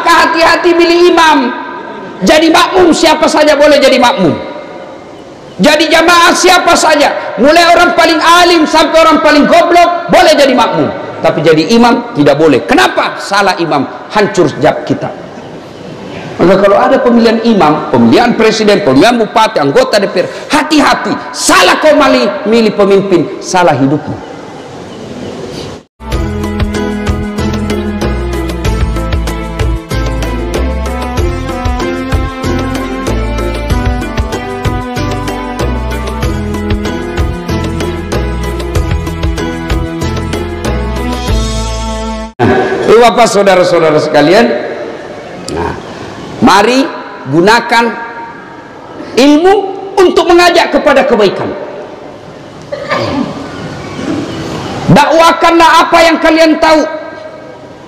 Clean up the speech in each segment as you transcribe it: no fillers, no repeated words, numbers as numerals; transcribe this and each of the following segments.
Maka hati-hati milih imam. Jadi makmum siapa saja boleh jadi makmum, jadi jamaah siapa saja, mulai orang paling alim sampai orang paling goblok boleh jadi makmum. Tapi jadi imam tidak boleh. Kenapa? Salah imam, hancur sejak kita. Maka kalau ada pemilihan imam, pemilihan presiden, pemilihan bupati, anggota DPR, hati-hati. Salah kau milih pemimpin, salah hidupmu. Bapak saudara-saudara sekalian, nah, mari gunakan ilmu untuk mengajak kepada kebaikan. Dakwakanlah apa yang kalian tahu,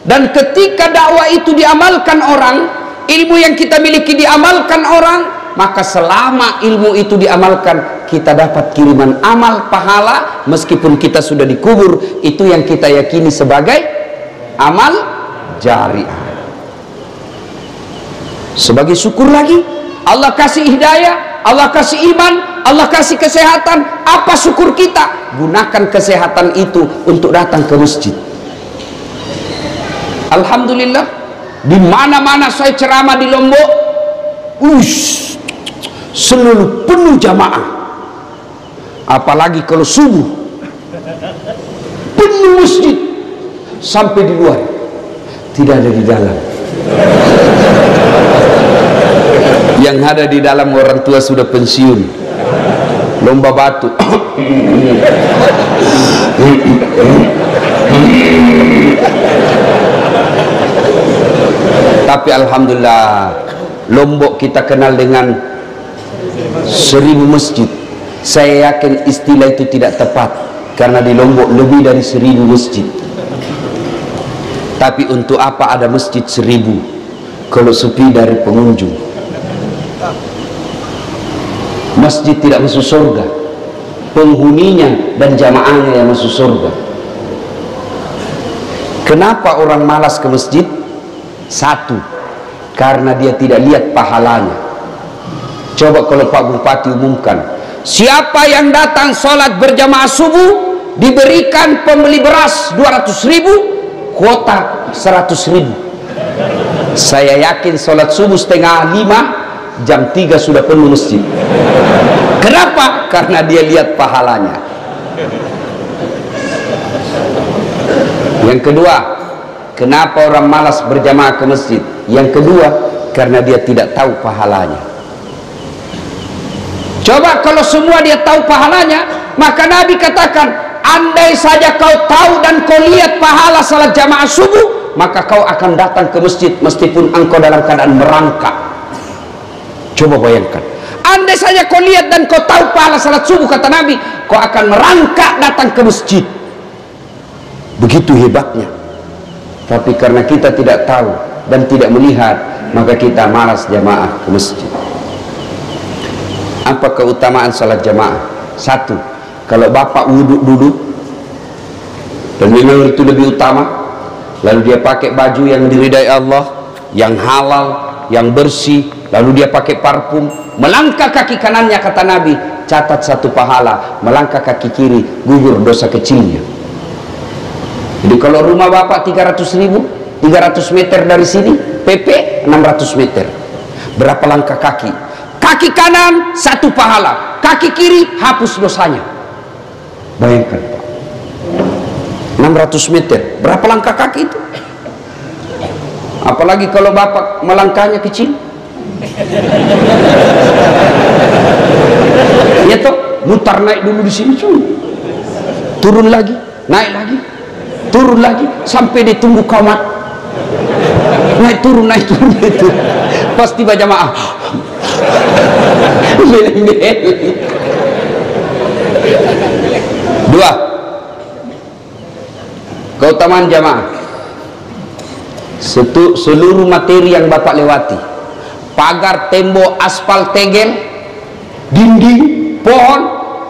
dan ketika dakwah itu diamalkan orang, ilmu yang kita miliki diamalkan orang, maka selama ilmu itu diamalkan, kita dapat kiriman amal pahala meskipun kita sudah dikubur. Itu yang kita yakini sebagai amal jariah. Sebagai syukur lagi, Allah kasih hidayah, Allah kasih iman, Allah kasih kesehatan. Apa syukur kita? Gunakan kesehatan itu untuk datang ke masjid. Alhamdulillah, di mana-mana saya ceramah di Lombok, selalu penuh jamaah. Apalagi kalau subuh, penuh masjid. Sampai di luar, tidak ada di dalam. Yang ada di dalam orang tua sudah pensiun, lomba batu. Tapi alhamdulillah, Lombok kita kenal dengan 1000 masjid. Saya yakin istilah itu tidak tepat, karena di Lombok lebih dari 1000 masjid. Tapi untuk apa ada masjid 1000 kalau sepi dari pengunjung? Masjid tidak masuk surga, penghuninya dan jamaahnya yang masuk surga. Kenapa orang malas ke masjid? Satu, karena dia tidak lihat pahalanya. Coba kalau Pak Bupati umumkan, siapa yang datang sholat berjamaah subuh diberikan pembeli beras 200.000, kuota 100.000. Saya yakin sholat subuh 4:30, jam 3 sudah penuh masjid. Kenapa? Karena dia lihat pahalanya. Yang kedua, kenapa orang malas berjamaah ke masjid? Yang kedua, karena dia tidak tahu pahalanya. Coba kalau semua dia tahu pahalanya, maka Nabi katakan, andai saja kau tahu dan kau lihat pahala salat jamaah subuh, maka kau akan datang ke masjid meskipun engkau dalam keadaan merangkak. Coba bayangkan, andai saja kau lihat dan kau tahu pahala salat subuh, kata Nabi, kau akan merangkak datang ke masjid. Begitu hebatnya. Tapi karena kita tidak tahu dan tidak melihat, maka kita malas jamaah ke masjid. Apa keutamaan salat jamaah? Satu, kalau bapak wudhu dulu, dan memang itu lebih utama, lalu dia pakai baju yang diridai Allah, yang halal, yang bersih, lalu dia pakai parfum, melangkah kaki kanannya, kata Nabi, catat 1 pahala, melangkah kaki kiri, gugur dosa kecilnya. Jadi kalau rumah bapak 300.000, 300 meter dari sini, PP 600 meter. Berapa langkah kaki? Kaki kanan 1 pahala, kaki kiri hapus dosanya. Bayangkan Pak, 600 meter, berapa langkah kaki itu? Apalagi kalau bapak melangkahnya kecil, ya toh, mutar naik dulu di sini, turun lagi, naik lagi, turun lagi, sampai ditunggu komat, naik turun itu, pas tiba jamaah, Dua, keutamaan jamaah. Seluruh materi yang bapak lewati, pagar, tembok, aspal, tegel, dinding, pohon,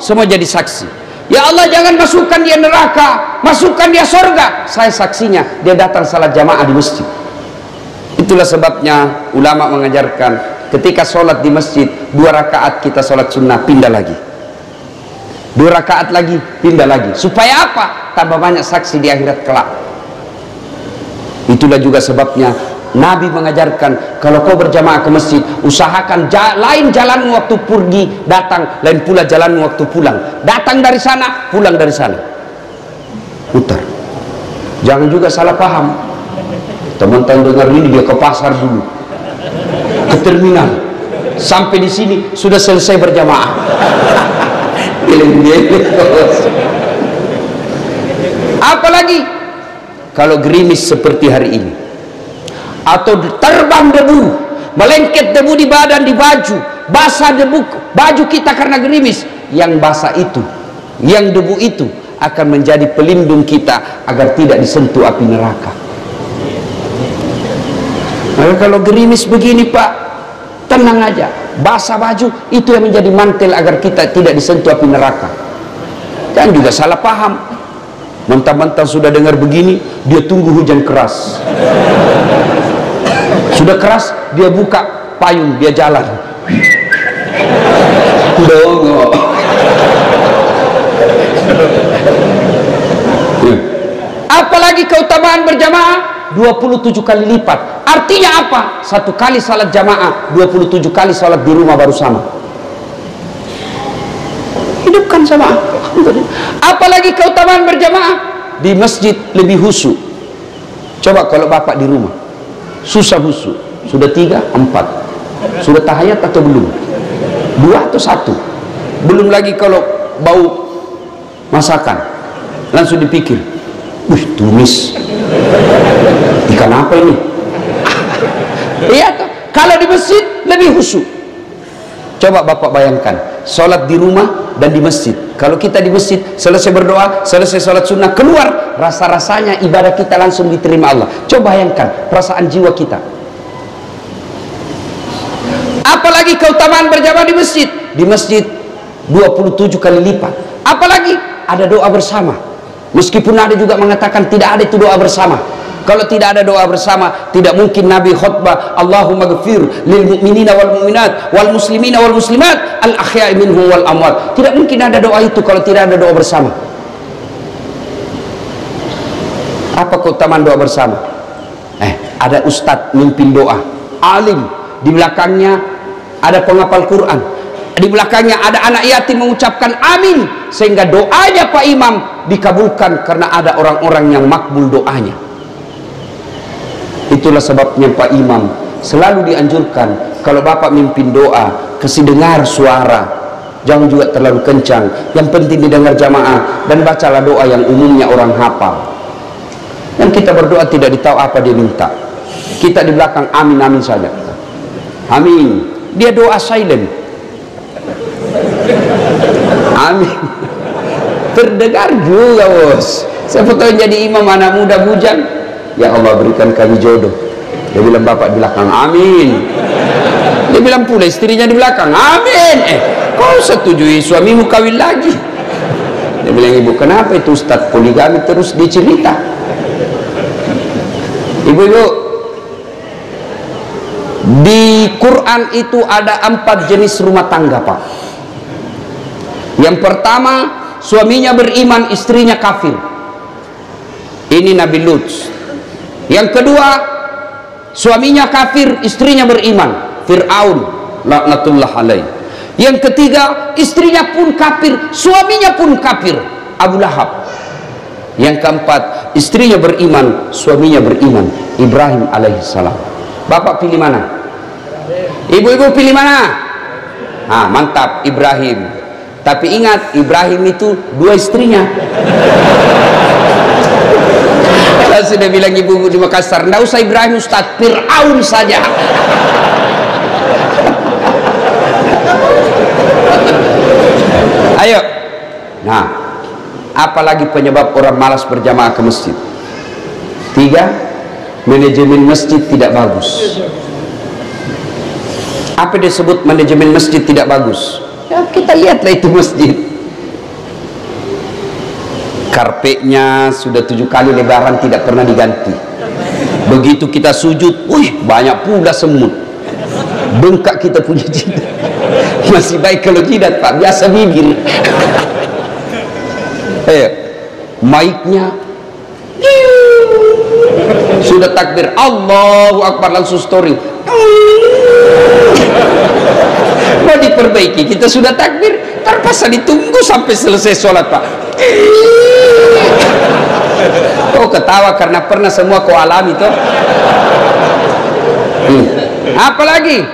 semua jadi saksi. Ya Allah, jangan masukkan dia neraka, masukkan dia surga. Saya saksinya, dia datang salat jamaah di masjid. Itu Itulah sebabnya ulama mengajarkan ketika sholat di masjid 2 rakaat kita sholat sunnah, pindah lagi 2 rakaat lagi, pindah lagi. Supaya apa? Tambah banyak saksi di akhirat kelak. Itulah juga sebabnya Nabi mengajarkan kalau kau berjamaah ke masjid, usahakan lain jalan waktu pergi datang, lain pula jalan waktu pulang. Datang dari sana, pulang dari sana, putar. Jangan juga salah paham. Teman-teman dengar ini, dia ke pasar dulu, ke terminal, sampai di sini sudah selesai berjamaah. Apalagi kalau gerimis seperti hari ini, atau terbang debu, melengket debu di badan, di baju, basah debu baju kita karena gerimis. Yang basah itu, yang debu itu akan menjadi pelindung kita agar tidak disentuh api neraka. Maka kalau gerimis begini Pak, tenang aja, basah baju itu yang menjadi mantel agar kita tidak disentuh api neraka. Dan juga salah paham, mentang-mentang sudah dengar begini, dia tunggu hujan keras. Sudah keras, dia buka payung, dia jalan. Dongo. Apalagi keutamaan berjamaah 27 kali lipat. Artinya apa? 1 kali salat jamaah, 27 kali salat di rumah baru sama. Hidupkan sama. Apalagi keutamaan berjamaah di masjid lebih khusyuk. Coba kalau bapak di rumah susah khusyuk, sudah 3, 4, sudah tahiyat atau belum? 2 atau 1? Belum lagi kalau bau masakan, langsung dipikir, wih tumis ikan apa ini? Iya toh. Kalau di masjid lebih khusyuk. Coba bapak bayangkan, sholat di rumah dan di masjid. Kalau kita di masjid, selesai berdoa, selesai sholat sunnah, keluar, rasa-rasanya ibadah kita langsung diterima Allah. Coba bayangkan perasaan jiwa kita. Apalagi keutamaan berjamaah di masjid. Di masjid 27 kali lipat. Apalagi ada doa bersama. Meskipun ada juga mengatakan tidak ada itu doa bersama. Kalau tidak ada doa bersama, tidak mungkin Nabi khutbah Allahumma ghafir lil mu'minina wal mu'minat wal muslimina wal muslimat al ahya'i minhum wal amwat. Tidak mungkin ada doa itu kalau tidak ada doa bersama. Apa keutamaan doa bersama? Ada ustadz mimpin doa, alim, di belakangnya ada penghafal Quran, di belakangnya ada anak yatim mengucapkan amin, sehingga doanya Pak Imam dikabulkan karena ada orang-orang yang makbul doanya. Itulah sebabnya Pak Imam selalu dianjurkan kalau bapak mimpin doa, kasih dengar suara, jangan juga terlalu kencang, yang penting didengar jamaah, dan bacalah doa yang umumnya orang hafal. Dan kita berdoa tidak ditahu apa dia minta, kita di belakang amin amin saja, amin. Dia doa silent, amin. Terdengar juga bos. Siapa tahu jadi imam anak muda bujang, ya Allah berikan kami jodoh. Dia bilang bapak di belakang amin. Dia bilang pula istrinya di belakang amin. Kau setujui suamimu kawin lagi? Dia bilang, ibu kenapa itu ustadz poligami terus dicerita? Ibu-ibu, di Quran itu ada 4 jenis rumah tangga Pak. Yang pertama, suaminya beriman, istrinya kafir. Ini Nabi Lut. Yang kedua, suaminya kafir, istrinya beriman, Fir'aun laknatullah alaih. Yang ketiga, istrinya pun kafir, suaminya pun kafir, Abu Lahab. Yang keempat, istrinya beriman, suaminya beriman, Ibrahim alaihissalam. Bapak pilih mana? Ibu-ibu pilih mana? Mantap, Ibrahim. Tapi ingat, Ibrahim itu 2 istrinya. Saya sudah bilang ibu-ibu di Makassar, nggak usah Ibrahim Ustadz, Fir'aun saja. Ayo. Nah, apalagi penyebab orang malas berjamaah ke masjid? 3, manajemen masjid tidak bagus. Apa disebut manajemen masjid tidak bagus? Ya, kita lihatlah itu masjid. Karpetnya sudah 7 kali lebaran tidak pernah diganti. Begitu kita sujud, wih, banyak pula semut. Bengkak kita punya jidat. Masih baik kalau jidat, Pak, biasa bibir. Mic-nya sudah takbir Allahu Akbar, langsung story. Mau diperbaiki, kita sudah takbir, terpaksa ditunggu sampai selesai sholat, Pak. Oh, ketawa karena pernah semua kau alami toh. Apalagi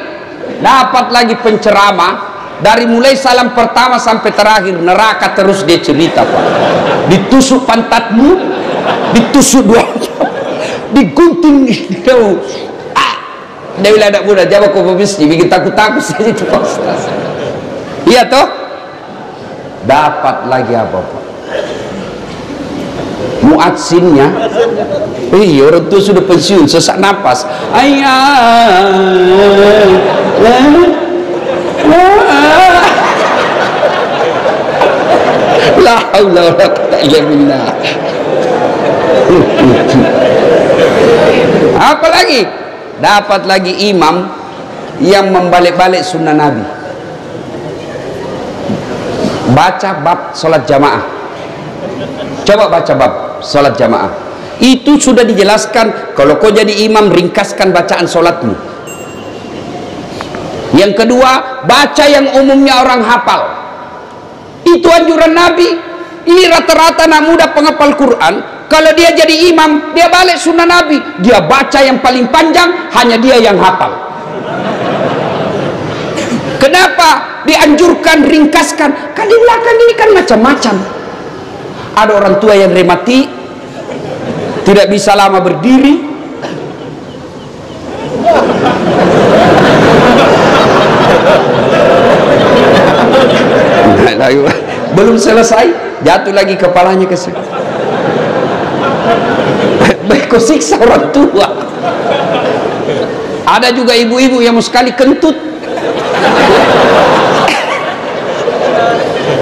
dapat lagi penceramah dari mulai salam pertama sampai terakhir neraka terus dia cerita, Pak. Ditusuk pantatmu, ditusuk dua, digunting. Dia bilang anak muda, jawab kau pebisnis, bikin takut-takut saja itu, Pak Ustaz. Iya toh. Dapat lagi apa, Pak? Muadzinnya, orang tua sudah pensiun, sesak napas. La haula wala quwwata illa billah. Apa lagi? Dapat lagi imam yang membalik-balik sunnah Nabi. Baca bab sholat jamaah. Coba baca bab sholat jamaah. Itu sudah dijelaskan. Kalau kau jadi imam, ringkaskan bacaan sholatmu. Yang kedua, baca yang umumnya orang hafal. Itu anjuran Nabi. Ini rata-rata anak muda penghafal Quran, kalau dia jadi imam, dia balik sunnah Nabi, dia baca yang paling panjang, hanya dia yang hafal. Kenapa dianjurkan ringkaskan? Kan di belakang ini kan macam-macam. Ada orang tua yang rematik, tidak bisa lama berdiri. Belum selesai, jatuh lagi kepalanya ke sini. Baik kau siksa orang tua. Ada juga ibu-ibu yang mau sekali kentut.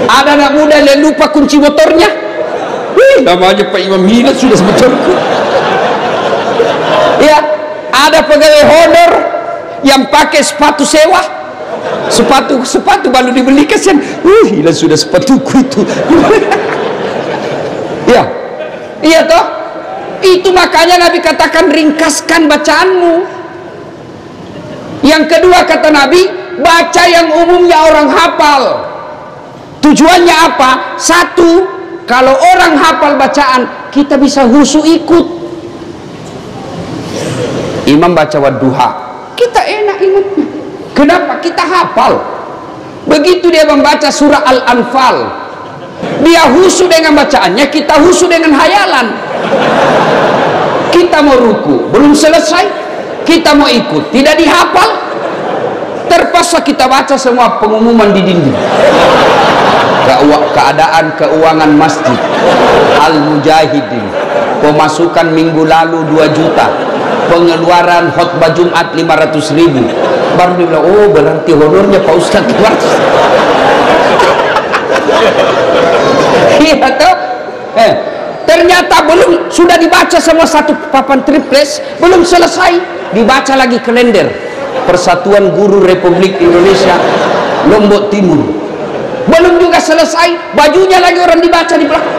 Ada anak muda yang lupa kunci motornya. Namanya Pak Imam Hina sudah sebetulnya. Ya, ada pegawai honor yang pakai sepatu sewa. Sepatu baru dibeli, kasihan. Hilang sudah sepatuku itu. Ya, iya toh. Itu makanya Nabi katakan ringkaskan bacaanmu. Yang kedua kata Nabi, baca yang umumnya orang hafal. Tujuannya apa? Satu, kalau orang hafal bacaan, kita bisa khusyuk ikut. Imam baca wadduha, kita enak ikutnya. Kenapa? Kita hafal. Begitu dia membaca surah Al-Anfal, dia khusyuk dengan bacaannya, kita khusyuk dengan hayalan. Kita mau ruku, belum selesai, kita mau ikut, tidak dihafal, terpaksa kita baca semua pengumuman di dinding. Keadaan keuangan masjid Al-Mujahidin, pemasukan minggu lalu 2 juta, pengeluaran khutbah Jumat 500.000. Baru dia bilang, oh berarti honornya Pak Ustaz keluar. Iya toh? Ternyata belum, sudah dibaca semua satu papan triples, belum selesai, dibaca lagi kalender Persatuan Guru Republik Indonesia Lombok Timur. Belum juga selesai, bajunya lagi orang dibaca di belakang.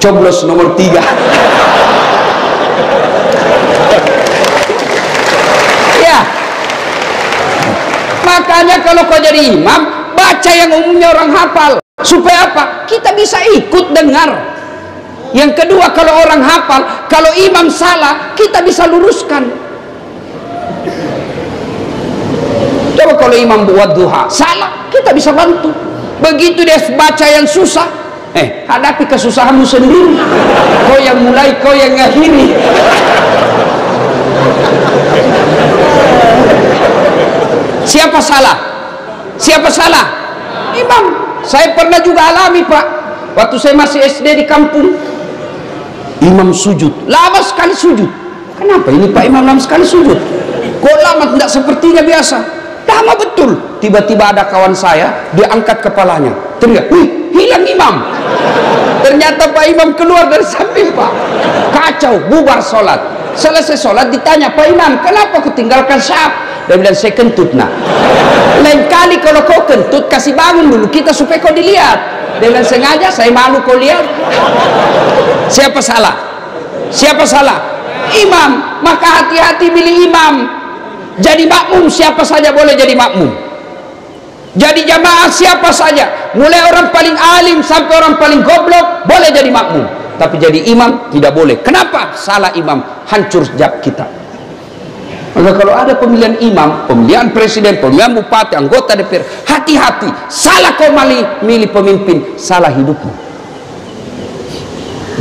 Coblos nomor 3. Ya. Makanya kalau kau jadi imam, baca yang umumnya orang hafal. Supaya apa? Kita bisa ikut dengar. Yang kedua, kalau orang hafal, kalau imam salah, kita bisa luruskan. Coba kalau imam buat duha salah, kita bisa bantu. Begitu dia baca yang susah, hadapi kesusahanmu sendiri. Kau yang mulai, kau yang ngakhiri. Siapa salah? Siapa salah? Imam. Saya pernah juga alami, Pak, waktu saya masih SD di kampung. Imam sujud, lama sekali sujud. Kenapa ini Pak Imam lama sekali sujud? Kok lama, tidak sepertinya biasa? Lama betul. Tiba-tiba ada kawan saya, dia angkat kepalanya, teriak, wih, hilang imam. Ternyata Pak Imam keluar dari samping Pak, kacau, bubar sholat. Selesai sholat ditanya, Pak Imam, kenapa kau tinggalkan syaf? Dia bilang, saya kentut nak. Lain kali kalau kau kentut, kasih bangun dulu kita supaya kau dilihat. Dia bilang, sengaja, saya malu kau lihat. Siapa salah? Siapa salah? Imam. Maka hati-hati milih imam. Jadi makmum siapa saja boleh jadi makmum. Jadi jamaah siapa saja, mulai orang paling alim sampai orang paling goblok boleh jadi makmum. Tapi jadi imam tidak boleh. Kenapa? Salah imam, hancur sejak kita. Maka kalau ada pemilihan imam, pemilihan presiden, pemilihan bupati, anggota DPR, hati-hati. Salah kau milih pemimpin, salah hidupmu.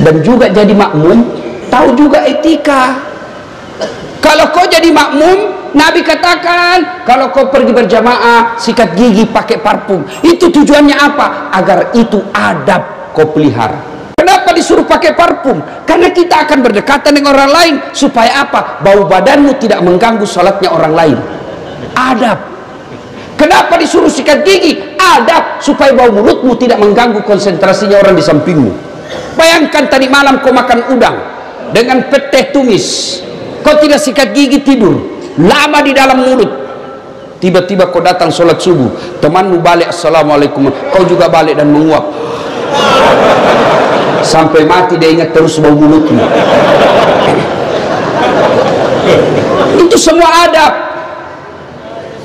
Dan juga jadi makmum, tahu juga etika. Kalau kau jadi makmum, Nabi katakan, kalau kau pergi berjamaah, sikat gigi pakai parfum. Itu tujuannya apa? Agar itu adab kau pelihara. Kenapa disuruh pakai parfum? Karena kita akan berdekatan dengan orang lain. Supaya apa? Bau badanmu tidak mengganggu sholatnya orang lain. Adab. Kenapa disuruh sikat gigi? Adab. Supaya bau mulutmu tidak mengganggu konsentrasinya orang di sampingmu. Bayangkan tadi malam kau makan udang dengan teh tumis. Kau tidak sikat gigi, tidur lama di dalam mulut. Tiba-tiba kau datang sholat subuh, temanmu balik, assalamualaikum, kau juga balik dan menguap. Sampai mati dia ingat terus bau mulutmu. Itu semua adab.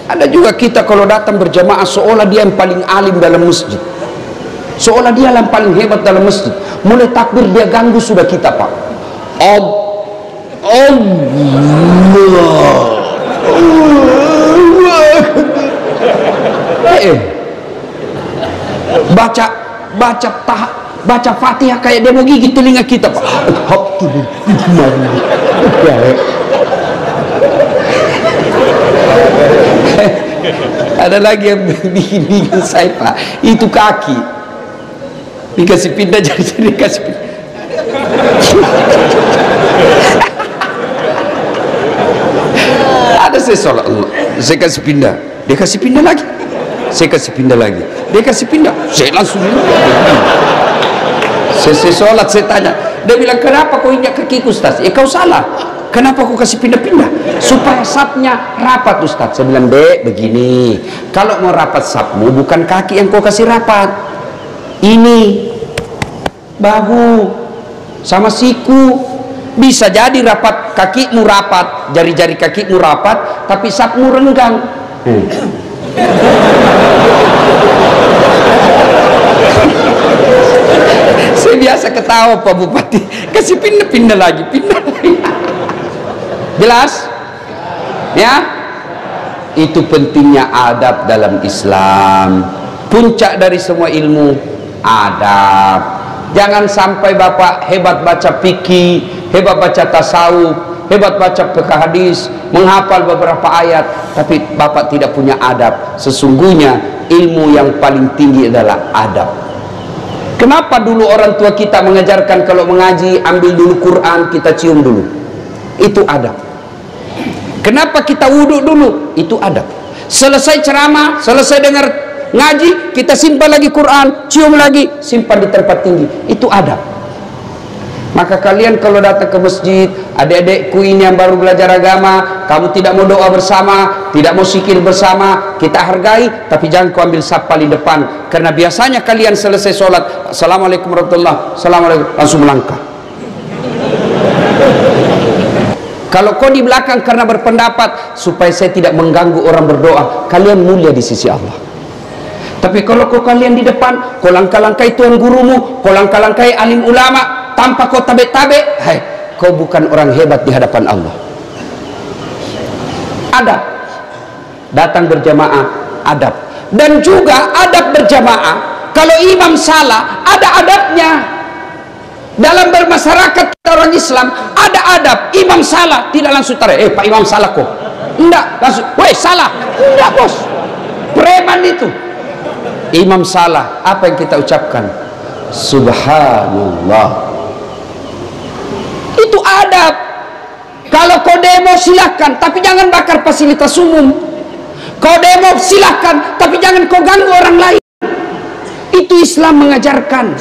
Ada juga kita kalau datang berjamaah seolah dia yang paling alim dalam masjid, seolah dia yang paling hebat dalam masjid. Mulai takbir dia ganggu sudah kita Pak. Baca Fatihah kayak dia mau gigit telinga kita Pak. Ada lagi yang bikin saya Pak, itu kaki dikasih pindah, jadi dikasih pindah. Ada saya sholat, saya kasih pindah, dia kasih pindah lagi, saya kasih pindah lagi, dia kasih pindah, saya langsung saya sholat, saya tanya, dia bilang, kenapa kau injak kakiku Ustaz? Kau salah, kenapa kau kasih pindah-pindah? Supaya sapnya rapat Ustaz. Saya bilang, Dek, begini, kalau mau rapat sapmu bukan kaki yang kau kasih rapat, ini bahu sama siku. Bisa jadi rapat kakimu rapat, jari-jari kakimu rapat, tapi sapmu renggang. Saya biasa ketawa Pak Bupati, kasih pindah-pindah lagi, pindah lagi. Jelas? Ya? Itu pentingnya adab dalam Islam. Puncak dari semua ilmu, adab. Jangan sampai Bapak hebat baca fikih, hebat baca tasawuf, hebat baca fikih hadis, menghafal beberapa ayat, tapi Bapak tidak punya adab. Sesungguhnya ilmu yang paling tinggi adalah adab. Kenapa dulu orang tua kita mengajarkan kalau mengaji ambil dulu Quran, kita cium dulu? Itu adab. Kenapa kita wudhu dulu? Itu adab. Selesai ceramah, selesai dengar ngaji, kita simpan lagi Quran, cium lagi, simpan di tempat tinggi. Itu adab. Maka kalian kalau datang ke masjid, adik-adikku ini yang baru belajar agama, kamu tidak mau doa bersama, tidak mau zikir bersama, kita hargai, tapi jangan kau ambil saf paling depan. Karena biasanya kalian selesai sholat, assalamualaikum warahmatullahi wabarakatuh, assalamualaikum, langsung melangkah. Kalau kau di belakang karena berpendapat supaya saya tidak mengganggu orang berdoa, kalian mulia di sisi Allah. Tapi kalau kalian di depan, kau langkah-langkai tuan gurumu, kau langkah-langkai alim ulama, tanpa kau tabe-tabe, hai, kau bukan orang hebat di hadapan Allah. Adab. Datang berjamaah, adab. Dan juga adab berjamaah, kalau imam salah, ada adabnya. Dalam bermasyarakat orang Islam, ada adab. Imam salah, tidak langsung tarik, Pak Imam salah kok. Enggak, langsung, weh salah. Enggak bos, preman itu. Imam salah, apa yang kita ucapkan? Subhanallah. Itu adab. Kalau kau demo silahkan, tapi jangan bakar fasilitas umum. Kau demo silahkan, tapi jangan kau ganggu orang lain. Itu Islam mengajarkan.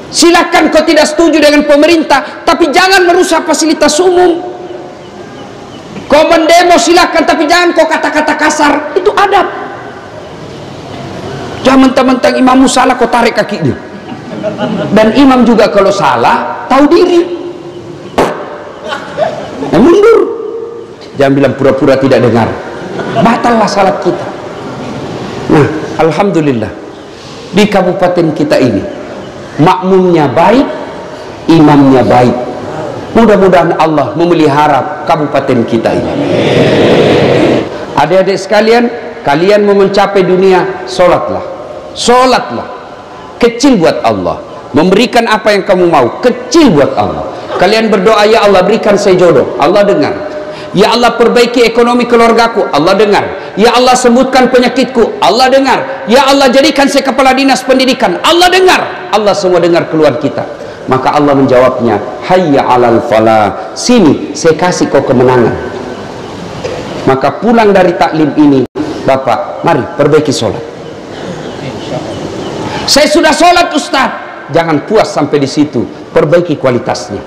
Silakan kau tidak setuju dengan pemerintah, tapi jangan merusak fasilitas umum. Kau mendemo silakan, tapi jangan kau kata-kata kasar. Itu adab. Jangan mentang-mentang imammu salah kau tarik kakinya. Dan imam juga kalau salah tahu diri, mundur. Jangan bilang pura-pura tidak dengar. Batallah salat kita. Nah, alhamdulillah di kabupaten kita ini makmumnya baik, imamnya baik. Mudah-mudahan Allah memelihara kabupaten kita ini. Adik-adik sekalian, kalian mau mencapai dunia, sholatlah. Sholatlah. Kecil buat Allah. Memberikan apa yang kamu mau, kecil buat Allah. Kalian berdoa, ya Allah berikan saya jodoh, Allah dengar. Ya Allah perbaiki ekonomi keluargaku, Allah dengar. Ya Allah sembuhkan penyakitku, Allah dengar. Ya Allah jadikan saya kepala dinas pendidikan, Allah dengar. Allah semua dengar keluhan kita. Maka Allah menjawabnya, hayya alal falah, sini saya kasih kau kemenangan. Maka pulang dari taklim ini, Bapak mari perbaiki sholat. Saya sudah sholat Ustaz, jangan puas sampai di situ, perbaiki kualitasnya.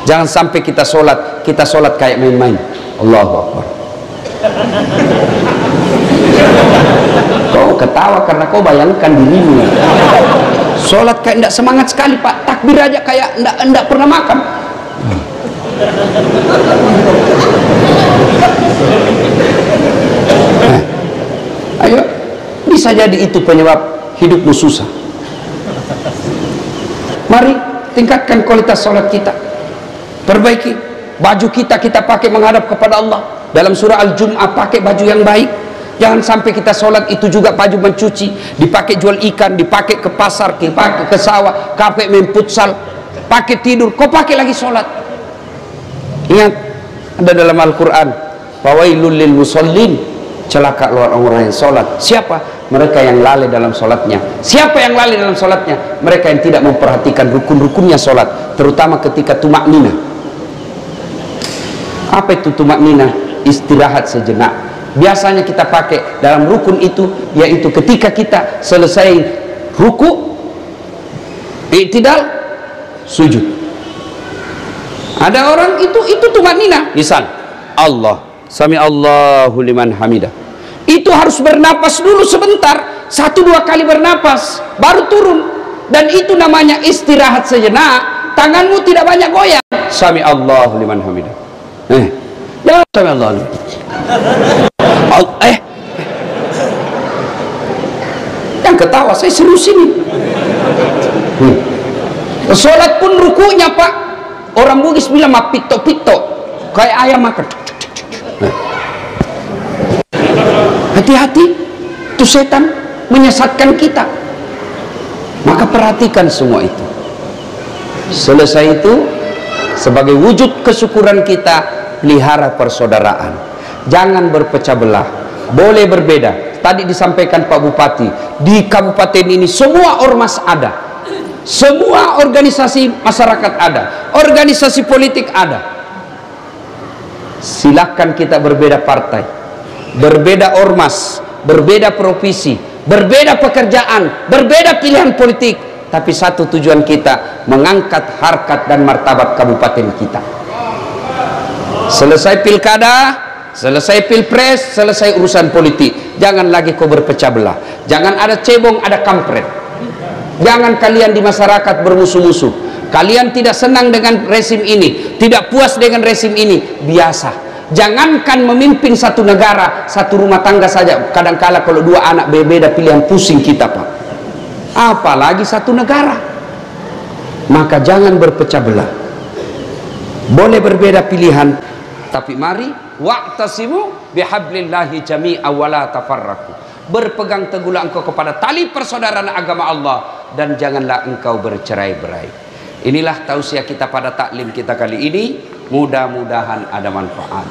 Jangan sampai kita sholat kayak main-main. Allahu Akbar. Kau ketawa karena kau bayangkan dirimu. Sholat kayak tidak semangat sekali Pak, takbir aja kayak tidak pernah makan. Ayo, bisa jadi itu penyebab hidupmu susah. Mari tingkatkan kualitas sholat kita. Perbaiki baju kita pakai menghadap kepada Allah. Dalam surah Al-Jum'ah pakai baju yang baik. Jangan sampai kita sholat itu juga baju mencuci, dipakai jual ikan, dipakai ke pasar, dipakai ke sawah, pakai main futsal, pakai tidur, kau pakai lagi sholat. Ingat, ada dalam Al-Quran, fawailul lil musallin, celaka orang-orang yang sholat. Siapa? Mereka yang lalai dalam sholatnya. Siapa yang lalai dalam sholatnya? Mereka yang tidak memperhatikan rukun-rukunnya sholat, terutama ketika tumak nina. Apa itu tumak nina? Istirahat sejenak. Biasanya kita pakai dalam rukun itu, yaitu ketika kita selesai ruku, i'tidal, sujud. Ada orang itu tumak nina. Misal Allah, sami Allahu liman hamidah. Itu harus bernapas dulu sebentar, 1-2 kali bernapas baru turun. Dan itu namanya istirahat sejenak. Tanganmu tidak banyak goyang. Sami Allahu liman hamidah. Jangan sami Allah. Yang ketawa, saya serius ini. Sholat pun rukunya Pak, orang Bugis bilang mah pito-pito, kayak ayam makan. Hati-hati, itu setan menyesatkan kita. Maka perhatikan semua itu. Selesai itu, sebagai wujud kesyukuran kita, pelihara persaudaraan. Jangan berpecah belah. Boleh berbeda. Tadi disampaikan Pak Bupati, di kabupaten ini semua ormas ada, semua organisasi masyarakat ada, organisasi politik ada. Silakan kita berbeda partai, berbeda ormas, berbeda profesi, berbeda pekerjaan, berbeda pilihan politik, tapi satu tujuan kita, mengangkat harkat dan martabat kabupaten kita. Selesai pilkada, selesai pilpres, selesai urusan politik, jangan lagi kau berpecah belah. Jangan ada cebong, ada kampret. Jangan kalian di masyarakat bermusuh-musuh. Kalian tidak senang dengan rezim ini, tidak puas dengan rezim ini, biasa. Jangankan memimpin satu negara, satu rumah tangga saja, kadangkala kalau 2 anak berbeda pilihan, pusing kita Pak, apalagi satu negara. Maka jangan berpecah belah. Boleh berbeda pilihan, tapi mari wa'tasimu bihablillahi jami'a wa la tafarraqu. Berpegang teguhlah engkau kepada tali persaudaraan agama Allah dan janganlah engkau bercerai-berai. Inilah tausiah kita pada taklim kita kali ini. Mudah-mudahan ada manfaat.